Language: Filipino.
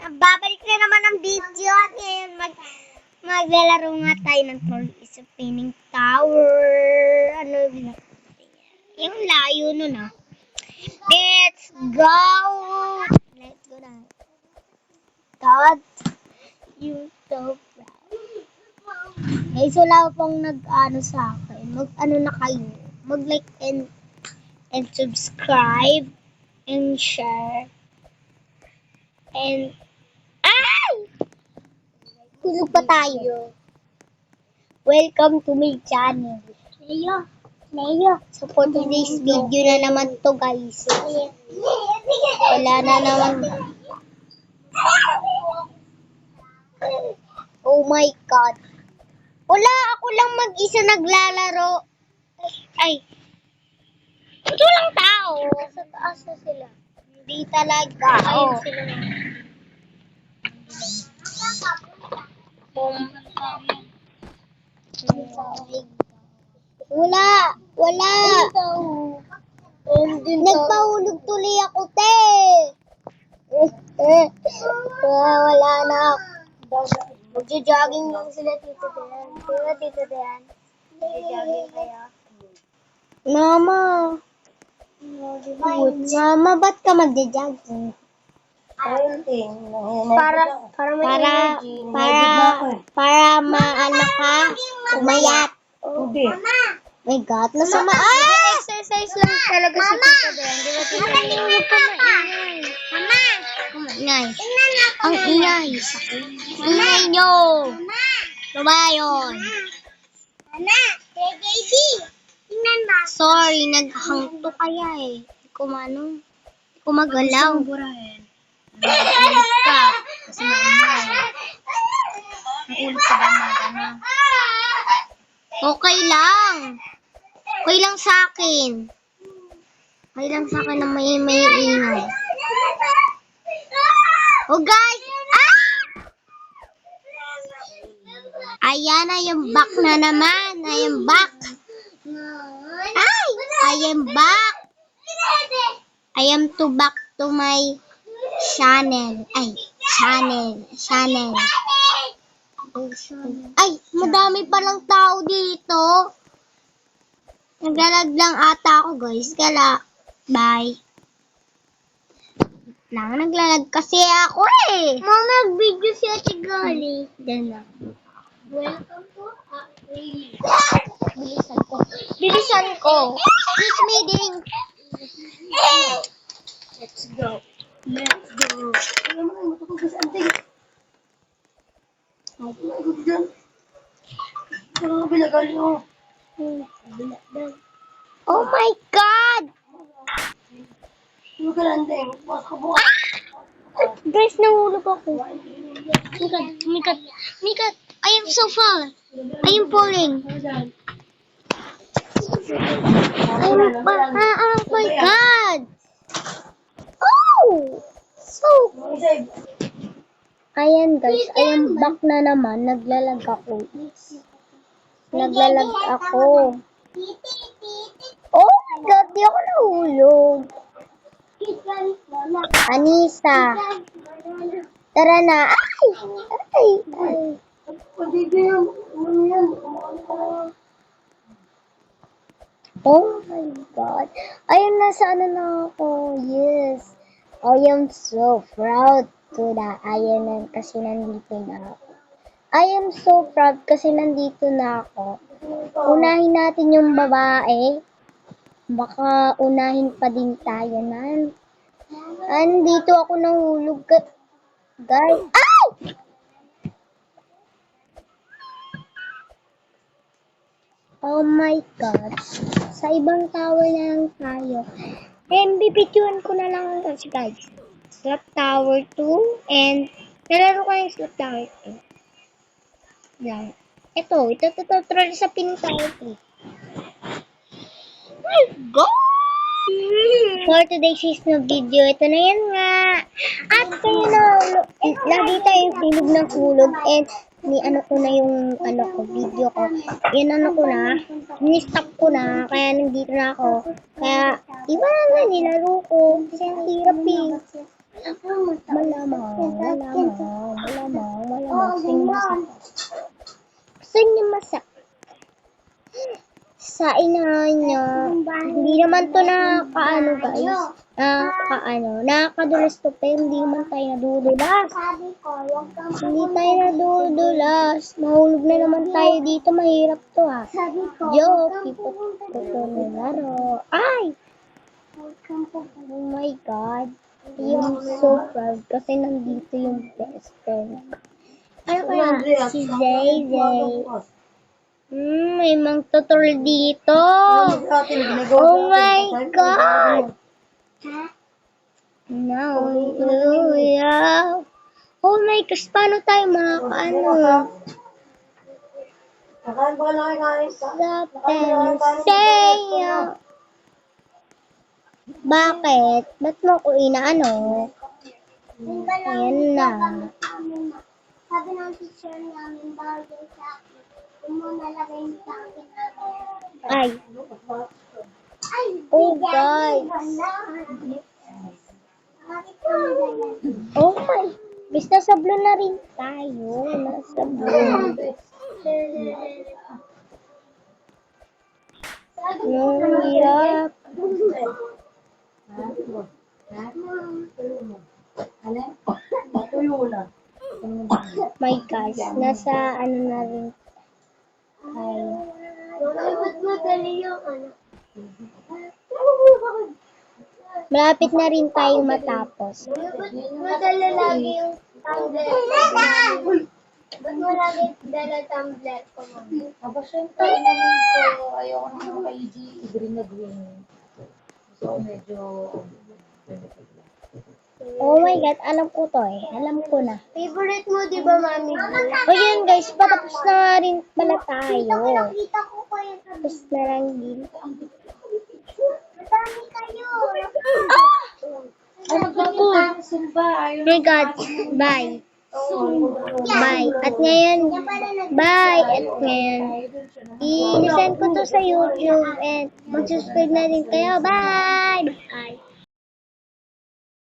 Babalik na naman ang video at ngayon maglalaro nga tayo ng Troll is a Spinning Tower. Ano yun? Yung layo nun ah. Let's go! Let's go na. God, you so proud. Guys, wala pang nag-ano sa akin. Mag-ano na kayo. Mag-like and subscribe and share. And ay! Tulog pa tayo. Welcome to my channel. Leo. So for today's video na naman to guys. Wala na naman. Oh my God. Wala, ako lang mag-isa naglalaro. Ay. Ito lang tao. Sa taas na sila. Hindi talaga. Ayun sila na. Wala. Nagpahulog tuloy ako, te. Wala na. Magja-jogging lang sila, Tito Dayan. Sila, Tito Dayan. Magja-jogging kaya. Mama, ba't ka magja-jogging? Para maano ka, umayat. My God, nasama. Exercise lang talaga si Tito Dayan. Di ba, Tito Dayan? Mama! Ang ingay. Ingay nyo. Ano ba yun? Sorry, naghangto kaya eh. Hindi ko magalaw. Nakulit ka. Kasi maingay. Nakulit ka ba magana? Okay lang. Okay lang sa akin. Okay lang sa akin na may ingay. Oh guys! Ayan na yung back na naman. I am back. I am back. I am back to my channel. Channel. Ay, madami palang tao dito. Naglalag lang ata ako, guys. Kala, bye. Naglalag kasi ako eh. Mama, video si Ate Gali. Diyan lang. Welcome to Bilisan ko. Kiss me din. Let's go. Oh my God! Guys, nahulog ako. Mikat, I am so far. I am falling. Oh my God! Oh! So, ayan guys, I am back na naman. Naglalag ako. Oh my God, di ako nahulog. Anissa. Tara na. Ay. Oh my God. Ayun, nasaan na ako. Yes. I am so proud to that. Ayun, kasi nandito na ako. I am so proud kasi nandito na ako. Unahin natin yung babae. Baka unahin pa din tayo na. Andito ako nahulog. Guys. Ay! Oh my God. Sa ibang tower na lang tayo. Bibidyoan ko na lang guys. Slap Tower 2 and nalaro ko yung Slap Tower 2. Yan. Ito tutorial sa Spinning Tower 2. Let's go! For today's video, ito na yan nga. At kayo na, lagi tayong silog ng hulog and ni-ano ko na yung video ko. Yan ko na. Ni-stop ko na. Kaya nandito na ako. Kaya, iba na nilaro ko. Kasi ang hirap eh. Malamang. Gusto niya masak. Sa inahan niya. Hindi naman to nakakaano guys. Nakakadulas to pero hindi naman tayo nadudulas. Hindi tayo nadudulas. Mahulog na naman tayo dito. Mahirap to ha. Joke. Ipot ko to nilaro. Ay! Oh my God. I'm so proud kasi nandito yung best friend. Ano kaya? Si Zay Zay. May mang tutorial dito. Oh my God. No. Oh my gosh, paano tayo makakaano? Say, bakit? Ba't mo ko inaano? Ayan na. Sabi ng teacher namin, bawal din sa akin. Kung mo nalagay mo sa akin Ay. Ay, Oh guys. Oh my. Bis nasablo na rin tayo. Nasablo. Hirap. My gosh, nasa ano na rin tayo. Ba't madali yung ano? Malapit na rin tayo matapos. Ba't madala lagi yung tumbler ko? Ba't mo lagi dala tumbler ko? Aba, syempre, naman ko, ayoko naman kay green na green. So, medyo, Oh my God, alam ko to eh. Alam ko na. Favorite mo, di ba, Mami? O yun guys, patapos na nga rin pala tayo. Nakita ko kayo sa Tapos na lang din. Madami kayo. ay, magpapang sumba, Oh my God, bye. Bye. At ngayon, bye. At ngayon, i-send ko to sa YouTube and mag-subscribe na rin kayo. Bye! Bye!